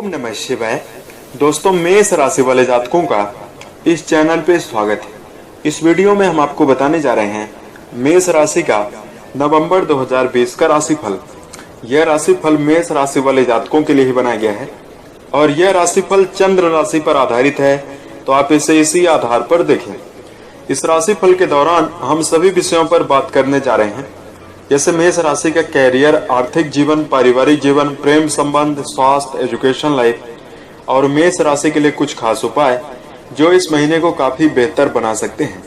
ओम नमः शिवाय। दोस्तों, मेष राशि वाले जातकों का इस चैनल पे स्वागत है। इस वीडियो में हम आपको बताने जा रहे हैं मेष राशि का नवंबर 2020 का राशिफल। यह राशिफल मेष राशि वाले जातकों के लिए ही बनाया गया है और यह राशिफल चंद्र राशि पर आधारित है, तो आप इसे इसी आधार पर देखें। इस राशिफल के दौरान हम सभी विषयों पर बात करने जा रहे हैं, जैसे मेष राशि का कैरियर, आर्थिक जीवन, पारिवारिक जीवन, प्रेम संबंध, स्वास्थ्य, एजुकेशन लाइफ और मेष राशि के लिए कुछ खास उपाय जो इस महीने को काफी बेहतर बना सकते हैं।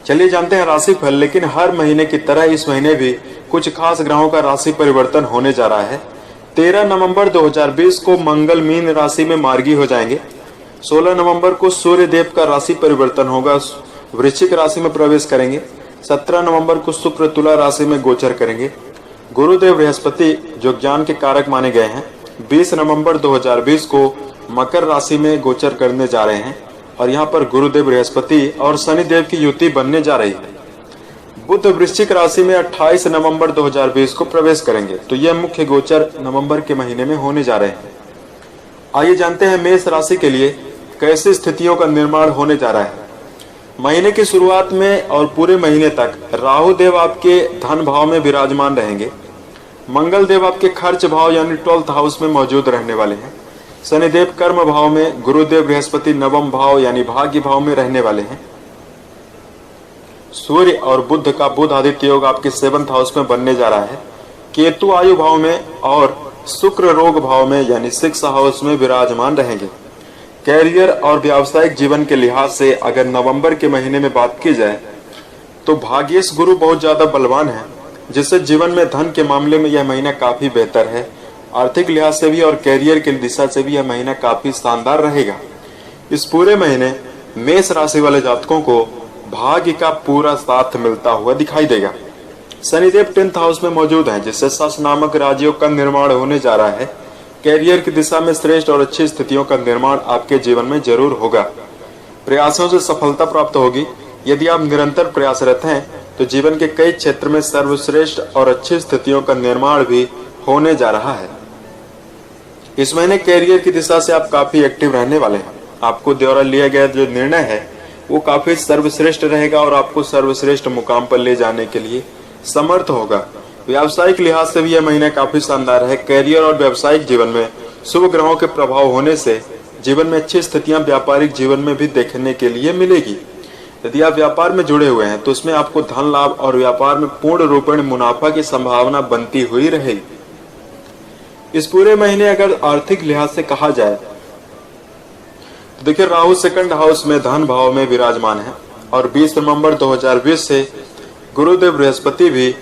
चलिए जानते हैं राशिफल। लेकिन हर महीने की तरह इस महीने भी कुछ खास ग्रहों का राशि परिवर्तन होने जा रहा है। 13 नवंबर 2020 को मंगल मीन राशि में मार्गी हो जाएंगे। 16 नवंबर को सूर्य देव का राशि परिवर्तन होगा, वृश्चिक राशि में प्रवेश करेंगे। 17 नवंबर को शुक्र तुला राशि में गोचर करेंगे। गुरुदेव बृहस्पति जो ज्ञान के कारक माने गए हैं, 20 नवंबर 2020 को मकर राशि में गोचर करने जा रहे हैं और यहाँ पर गुरुदेव बृहस्पति और शनिदेव की युति बनने जा रही है। बुध वृश्चिक राशि में 28 नवंबर 2020 को प्रवेश करेंगे, तो यह मुख्य गोचर नवंबर के महीने में होने जा रहे हैं। आइए जानते हैं मेष राशि के लिए कैसी स्थितियों का निर्माण होने जा रहा है। महीने की शुरुआत में और पूरे महीने तक राहु देव आपके धन भाव में विराजमान रहेंगे। मंगल देव आपके खर्च भाव यानी 12th हाउस में मौजूद रहने वाले हैं। शनिदेव कर्म भाव में, गुरुदेव बृहस्पति नवम भाव यानी भाग्य भाव में रहने वाले हैं। सूर्य और बुध का बुध आदित्य योग आपके 7th हाउस में बनने जा रहा है। केतु आयु भाव में और शुक्र रोग भाव में यानी 6th हाउस में विराजमान रहेंगे। कैरियर और व्यावसायिक जीवन के लिहाज से अगर नवंबर के महीने में बात की जाए तो भाग्येश गुरु बहुत ज्यादा बलवान है, जिससे जीवन में धन के मामले में यह महीना काफी बेहतर है। आर्थिक लिहाज से भी और कैरियर की दिशा से भी यह महीना काफी शानदार रहेगा। इस पूरे महीने मेष राशि वाले जातकों को भाग्य का पूरा साथ मिलता हुआ दिखाई देगा। शनिदेव 10th हाउस में मौजूद है, जिससे सस नामक राजयोग का निर्माण होने जा रहा है। कैरियर की दिशा में श्रेष्ठ और अच्छी स्थितियों का निर्माण आपके जीवन में जरूर होगा। प्रयासों से सफलता प्राप्त होगी। यदि आप निरंतर प्रयासरत हैं तो जीवन के कई क्षेत्र में सर्वश्रेष्ठ और अच्छी स्थितियों का निर्माण भी होने जा रहा है। इस महीने कैरियर की दिशा से आप काफी एक्टिव रहने वाले हैं। आपको द्वारा लिया गया जो निर्णय है वो काफी सर्वश्रेष्ठ रहेगा और आपको सर्वश्रेष्ठ मुकाम पर ले जाने के लिए समर्थ होगा। व्यावसायिक लिहाज से भी यह महीना काफी शानदार है। कैरियर और व्यावसायिक जीवन में शुभ ग्रहों के प्रभाव होने से जीवन में अच्छी स्थितियां व्यापारिक जीवन में भी देखने के लिए मिलेगी। यदि आप व्यापार में जुड़े हुए हैं तो उसमें आपको धन लाभ और व्यापार में पूर्ण रूपेण मुनाफा की संभावना बनती हुई रहेगी। इस पूरे महीने अगर आर्थिक लिहाज से कहा जाए तो देखिए, राहु 2nd हाउस में धन भाव में विराजमान है और 20 नवंबर 2020 से गुरुदेव बृहस्पति भी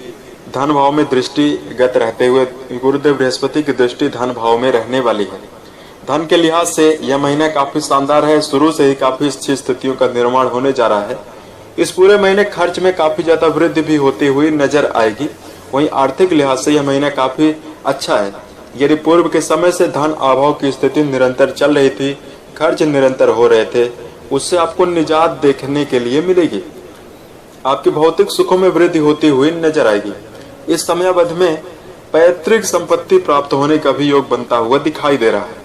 धन भाव में दृष्टिगत रहते हुए गुरुदेव बृहस्पति की दृष्टि धन भाव में रहने वाली है। धन के लिहाज से यह महीना काफी शानदार है। शुरू से ही काफी अच्छी स्थितियों का निर्माण होने जा रहा है। इस पूरे महीने खर्च में काफी ज्यादा वृद्धि भी होती हुई नजर आएगी। वहीं आर्थिक लिहाज से यह महीना काफी अच्छा है। यदि पूर्व के समय से धन अभाव की स्थिति निरंतर चल रही थी, खर्च निरंतर हो रहे थे, उससे आपको निजात देखने के लिए मिलेगी। आपके भौतिक सुखों में वृद्धि होती हुई नजर आएगी। इस समयावधि में पैतृक संपत्ति प्राप्त होने का भी योग बनता हुआ दिखाई दे रहा है।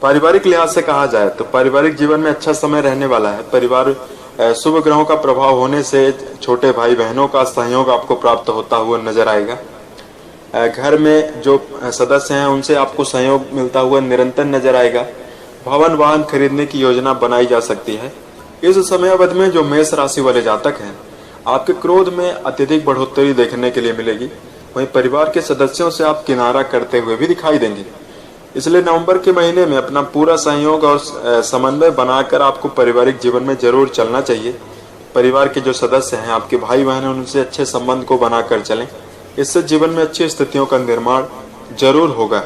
पारिवारिक लिहाज से कहा जाए तो पारिवारिक जीवन में अच्छा समय रहने वाला है। परिवार शुभ ग्रहों का प्रभाव होने से छोटे भाई बहनों का सहयोग आपको प्राप्त होता हुआ नजर आएगा। घर में जो सदस्य हैं उनसे आपको सहयोग मिलता हुआ निरंतर नजर आएगा। भवन वाहन खरीदने की योजना बनाई जा सकती है। इस समयावधि में जो मेष राशि वाले जातक हैं, आपके क्रोध में अत्यधिक बढ़ोतरी देखने के लिए मिलेगी। वहीं परिवार के सदस्यों से आप किनारा करते हुए भी दिखाई देंगे। इसलिए नवंबर के महीने में अपना पूरा सहयोग और समन्वय बनाकर आपको पारिवारिक जीवन में जरूर चलना चाहिए। परिवार के जो सदस्य हैं, आपके भाई बहन हैं, उनसे अच्छे संबंध को बनाकर चलें। इससे जीवन में अच्छी स्थितियों का निर्माण जरूर होगा।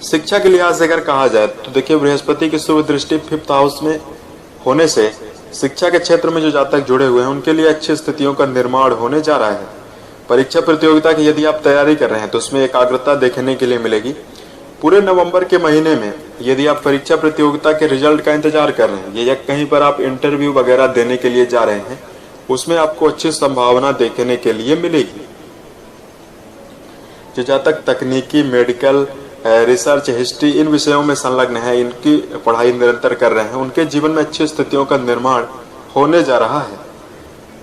शिक्षा के लिहाज से अगर कहा जाए तो देखिए, बृहस्पति की शुभ दृष्टि 5th हाउस में होने से शिक्षा के क्षेत्र में जो जातक जुड़े हुए हैं उनके लिए अच्छी स्थितियों का निर्माण होने जा रहा है। परीक्षा प्रतियोगिता की यदि आप तैयारी कर रहे हैं तो उसमें एकाग्रता देखने के लिए मिलेगी। पूरे नवंबर के महीने में यदि आप परीक्षा प्रतियोगिता के रिजल्ट का इंतजार कर रहे हैं या कहीं पर आप इंटरव्यू वगैरह देने के लिए जा रहे हैं, उसमें आपको अच्छी संभावना देखने के लिए मिलेगी। जो जातक तकनीकी, मेडिकल, रिसर्च, हिस्ट्री इन विषयों में संलग्न है, इनकी पढ़ाई निरंतर कर रहे हैं, उनके जीवन में अच्छी स्थितियों का निर्माण होने जा रहा है।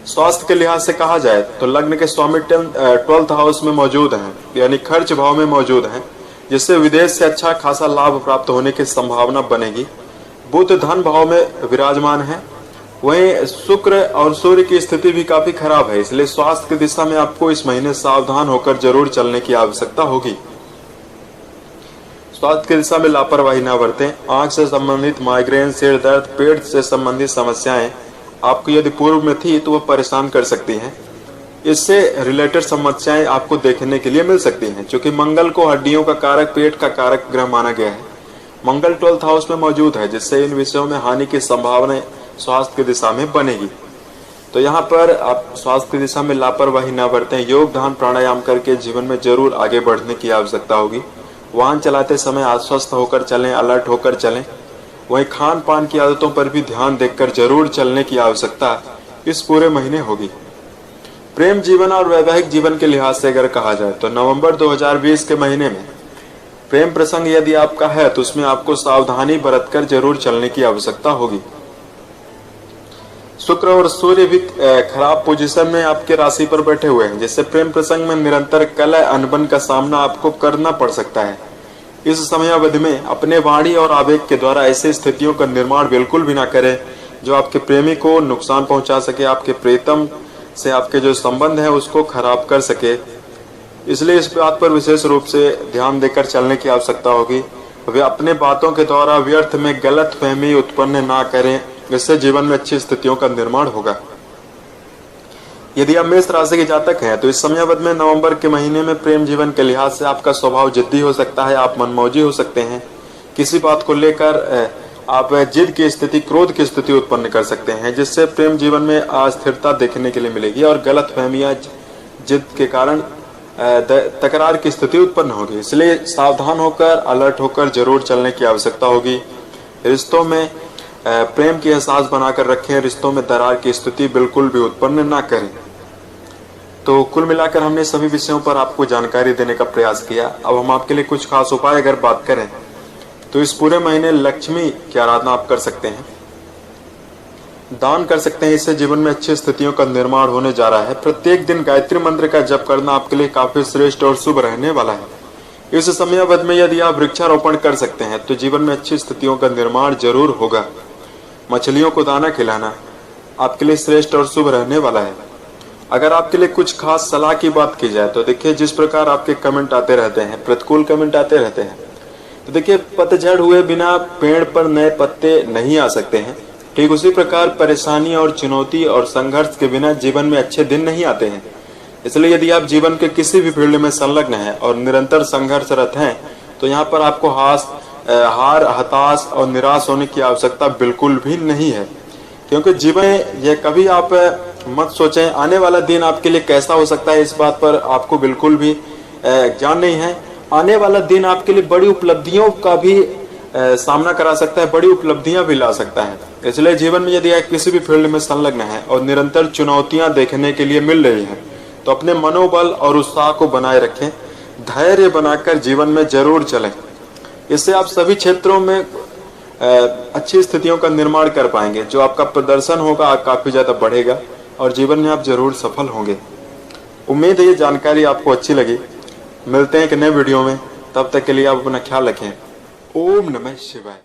स्वास्थ्य के लिहाज से कहा जाए तो लग्न के स्वामी 12th हाउस में मौजूद हैं, यानी खर्च भाव में मौजूद हैं, जिससे विदेश से अच्छा खासा लाभ प्राप्त होने की संभावना बनेगी। बुध धन भाव में विराजमान है। वहीं शुक्र और सूर्य की स्थिति भी काफी खराब है, इसलिए स्वास्थ्य की दिशा में आपको इस महीने सावधान होकर जरूर चलने की आवश्यकता होगी। स्वास्थ्य की दिशा में लापरवाही न बरतें। आंख से संबंधित माइग्रेन, सिर दर्द, पेट से संबंधित समस्याएं आपको यदि पूर्व में थी तो वह परेशान कर सकती हैं। इससे रिलेटेड समस्याएं आपको देखने के लिए मिल सकती हैं, क्योंकि मंगल को हड्डियों का कारक, पेट का कारक ग्रह माना गया है। मंगल 12th हाउस में मौजूद है, जिससे इन विषयों में हानि की संभावना स्वास्थ्य की दिशा में बनेगी। तो यहाँ पर आप स्वास्थ्य की दिशा में लापरवाही न बरतें। योग, ध्यान, प्राणायाम करके जीवन में जरूर आगे बढ़ने की आवश्यकता होगी। वाहन चलाते समय आश्वस्त होकर चलें, अलर्ट होकर चलें। वहीं खान पान की आदतों पर भी ध्यान देकर जरूर चलने की आवश्यकता इस पूरे महीने होगी। प्रेम जीवन और वैवाहिक जीवन के लिहाज से अगर कहा जाए तो नवंबर 2020 के महीने में प्रेम प्रसंग यदि आपका है तो उसमें आपको सावधानी बरतकर जरूर चलने की आवश्यकता होगी। शुक्र और सूर्य भी खराब पोजीशन में आपके राशि पर बैठे हुए हैं, जिससे प्रेम प्रसंग में निरंतर कलह, अनबन का सामना आपको करना पड़ सकता है। इस समयावधि में अपने वाणी और आवेग के द्वारा ऐसी स्थितियों का निर्माण बिल्कुल भी ना करें जो आपके प्रेमी को नुकसान पहुंचा सके, आपके प्रीतम से आपके जो संबंध है उसको खराब कर सके। इसलिए इस बात पर विशेष रूप से ध्यान देकर चलने की आवश्यकता होगी। वे अपने बातों के द्वारा व्यर्थ में गलत फहमी उत्पन्न ना करें, इससे जीवन में अच्छी स्थितियों का निर्माण होगा। यदि आप मेष राशि के जातक हैं तो इस समयावधि में नवंबर के महीने में प्रेम जीवन के लिहाज से आपका स्वभाव जिद्दी हो सकता है, आप मनमौजी हो सकते हैं। किसी बात को लेकर आप जिद की स्थिति, क्रोध की स्थिति उत्पन्न कर सकते हैं, जिससे प्रेम जीवन में अस्थिरता देखने के लिए मिलेगी और गलत फहमियां, जिद के कारण तकरार की स्थिति उत्पन्न होगी। इसलिए सावधान होकर, अलर्ट होकर जरूर चलने की आवश्यकता होगी। रिश्तों में प्रेम की एहसास बनाकर रखें, रिश्तों में दरार की स्थिति बिल्कुल भी उत्पन्न ना करें। तो कुल मिलाकर हमने सभी विषयों पर आपको जानकारी देने का प्रयास किया। अब हम आपके लिए कुछ खास उपाय अगर बात करें तो इस पूरे महीने लक्ष्मी की आराधना आप कर सकते हैं, दान कर सकते हैं, इससे जीवन में अच्छी स्थितियों का निर्माण होने जा रहा है। प्रत्येक दिन गायत्री मंत्र का जप करना आपके लिए काफी श्रेष्ठ और शुभ रहने वाला है। इस समयावधि में यदि आप वृक्षारोपण कर सकते हैं तो जीवन में अच्छी स्थितियों का निर्माण जरूर होगा। मछलियों को दाना खिलाना आपके लिए श्रेष्ठ और शुभ रहने वाला है। अगर आपके लिए कुछ खास सलाह की बात की जाए तो देखिए, जिस प्रकार आपके कमेंट आते रहते हैं, प्रतिकूल कमेंट आते रहते हैं, तो देखिए पतझड़ हुए बिना पेड़ पर नए पत्ते नहीं आ सकते हैं। ठीक उसी प्रकार परेशानी और चुनौती और संघर्ष के बिना जीवन में अच्छे दिन नहीं आते हैं। इसलिए यदि आप जीवन के किसी भी फील्ड में संलग्न हैं और निरंतर संघर्षरत हैं तो यहाँ पर आपको हार, हताश और निराश होने की आवश्यकता बिल्कुल भी नहीं है, क्योंकि जीवन ये कभी आप मत सोचें आने वाला दिन आपके लिए कैसा हो सकता है, इस बात पर आपको बिल्कुल भी ज्ञान नहीं है। आने वाला दिन आपके लिए बड़ी उपलब्धियों का भी सामना करा सकता है, बड़ी उपलब्धियां भी ला सकता है। इसलिए जीवन में यदि आप किसी भी फील्ड में संलग्न है और निरंतर चुनौतियां देखने के लिए मिल रही हैं तो अपने मनोबल और उत्साह को बनाए रखें, धैर्य बनाकर जीवन में जरूर चलें। इससे आप सभी क्षेत्रों में अच्छी स्थितियों का निर्माण कर पाएंगे। जो आपका प्रदर्शन होगा काफी ज्यादा बढ़ेगा और जीवन में आप जरूर सफल होंगे। उम्मीद है ये जानकारी आपको अच्छी लगी। मिलते हैं एक नए वीडियो में, तब तक के लिए आप अपना ख्याल रखें। ओम नमः शिवाय।